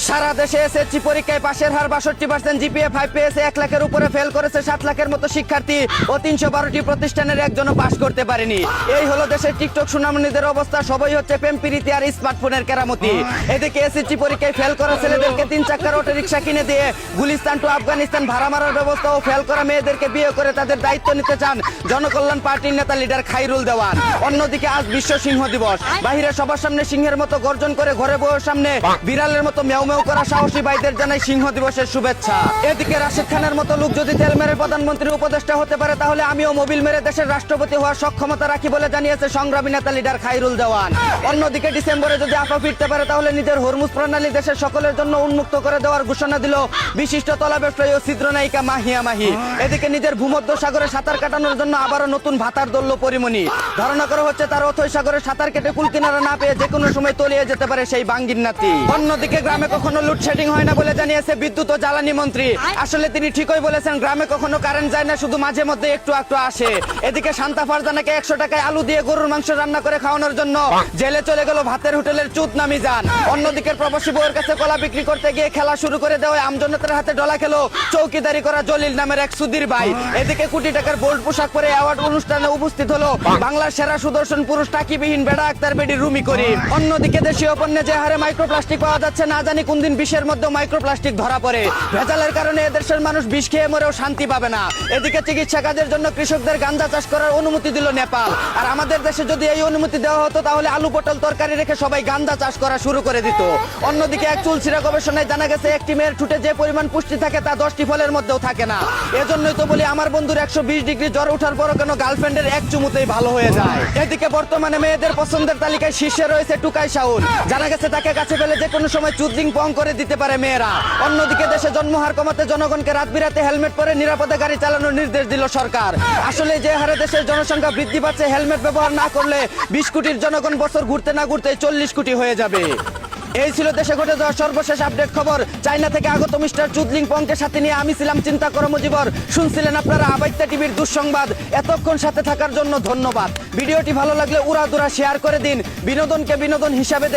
সারা দেশে এসএসসি পরীক্ষায় পাশের হার 62%, জিপিএ 5 পেয়েছে 1 লাখের উপরে, ফেল করেছে 7 লাখের মতো শিক্ষার্থী ও 312টি প্রতিষ্ঠানের একজনও পাশ করতে পারেনি। এই হলো দেশের টিকটক সুনামনীদের অবস্থা। সবই হচ্ছে প্রেম প্রীতি আর স্মার্টফোনের কেরামতি। এদিকে এসএসসি পরীক্ষায় ফেল করা ছেলেদেরকে 3 চাকার অটো রিক্সা কিনে দিয়ে গুলিস্তান টু আফগানিস্তান ভাড়া মারার ব্যবস্থা ও ফেল করা মেয়েদেরকে বিয়ে করে তাদের দায়িত্ব নিতে চান জনকল্যাণ পার্টির নেতা লিডার খাইরুল দেওয়ান। অন্যদিকে আজ বিশ্ব সিংহ দিবস। বাহিরে সবার সামনে সিংহের মতো গর্জন করে, ঘরে বউয়ের সামনে বিড়ালের মতো মেউ মেউ করা সাহসী ভাইদের জানাই সিংহ দিবসের শুভেচ্ছা। এদিকে রাশেদ খানের মতো লোক যদি তেল মেরে প্রধানমন্ত্রীর উপদেষ্টা হতে পারে, তাহলে আমিও মোবিল মেরে দেশের রাষ্ট্রপতি হওয়ার সক্ষমতা রাখি বলে জানিয়েছে সংগ্রামী নেতা লিডার খাইরুল দেওয়ান। অন্যদিকে ডিসেম্বরে যদি আফা ফিরতে পারে, তাহলে নিজের হরমুজ প্রণালী দেশের সকলের জন্য উন্মুক্ত করে দেওয়ার ঘোষণা দিল বিশিষ্ট তলা ব্যবসায়ী ও চিত্রনায়িকা মাহিয়া মাহি। এদিকে নিজের ভূমধ্য সাগরে সাঁতার কাটানোর জন্য আবারও নতুন ভাতার দলল পরিমণি। ধারণা করা হচ্ছে তার অথই সাগরে সাঁতার কেটে কুল কিনারা না পেয়ে যে কোনো সময় তলিয়ে যেতে পারে সেই বাঙ্গির নাতি। অন্যদিকে গ্রামে কখনো লোডশেডিং হয় না বলে জানিয়েছে বিদ্যুৎ ও জ্বালানি মন্ত্রী। আসলে তিনি ঠিকই বলেছেন, গ্রামে কখনো কারেন্ট যায় না, শুধু মাঝে মধ্যে একটু একটু আসে। এদিকে শান্তা ফারজানাকে 100 টাকায় আলু দিয়ে গরুর মাংস রান্না করে খাওয়ানোর জন্য জেলে চলে গেল ভাতের হোটেলের চুত নামি যান। অন্যদিকে প্রবাসী বউয়ের কাছে কলা বিক্রি করতে গিয়ে খেলা শুরু করে দেওয়ায় আমজনতার হাতে ডলা খেলো চৌকিদারি করা জলিল নামের এক সুধীর ভাই। এদিকে কোটি টাকার বোল্ড পোশাক পরে অ্যাওয়ার্ড অনুষ্ঠানে উপস্থিত হলো বাংলার সেরা সুদর্শন পুরুষ টাকিবিহীন বেড়া আক্তার বেডি রুমি করিম। অন্যদিকে দেশীয় পণ্যে যে হারে মাইক্রোপ্লাস্টিক পাওয়া যাচ্ছে, না জানি কোন দিন বিষের মধ্যে মাইক্রোপ্লাস্টিক ধরা পড়ে। ভেজালের কারণে এদেশের মানুষ বিষ খেয়ে মরেও শান্তি পাবে না। এদিকে চিকিৎসা কাজের জন্য কৃষকদের গাঁজা চাষ করার অনুমতি দিল নেপাল। আর আমাদের দেশে যদি এই অনুমতি দেওয়া হতো, তাহলে আলু পটল তরকারি রেখে সবাই গাঁজা চাষ করা শুরু করে দিত। অন্যদিকে এক চুলচিরা গবেষণায় জানা গেছে, একটি মেয়ের ঠুটে যে পরিমাণ পুষ্টি থাকে তা 10টি ফলের মধ্যেও থাকে না। এজন্যই তো বলি, আমার বন্ধুর 120 ডিগ্রি জ্বর ওঠার পরও কেন গার্লফ্রেন্ডের এক চুমুতেই ভালো হয়ে যায়। এদিকে বর্তমানে মেয়েদের পছন্দের তালিকায় শীর্ষে রয়েছে টুকাই শাওন। জানা গেছে তাকে কাছে পেলে যে কোনো সময় চুদলিং পং করে দিতে পারে মেয়েরা। অন্যদিকে দেশে জন্মহার কমাতে জনগণকে রাত বিরাতে হেলমেট পরে নিরাপদে গাড়ি চালানোর নির্দেশ দিল সরকার। আসলে যে হারে দেশের জনসংখ্যা বৃদ্ধি পাচ্ছে, হেলমেট ব্যবহার না করলে 20 কোটির জনগণ বছর ঘুরতে না ঘুরতে 40 কোটি হয়ে যাবে। এই ছিল দেশে ঘটে যাওয়া সর্বশেষ আপডেট খবর। চায়না থেকে আগত মিস্টার চুদলিং পংকে সাথে নিয়ে আমি ছিলাম চিন্তা কর্মজীবর। শুনছিলেন আপনারা আবাইত্যা টিভির দুঃসংবাদ। এতক্ষণ সাথে থাকার জন্য ধন্যবাদ। ভিডিওটি ভালো লাগলে উড়াদুরা শেয়ার করে দিন। বিনোদনকে বিনোদন হিসাবে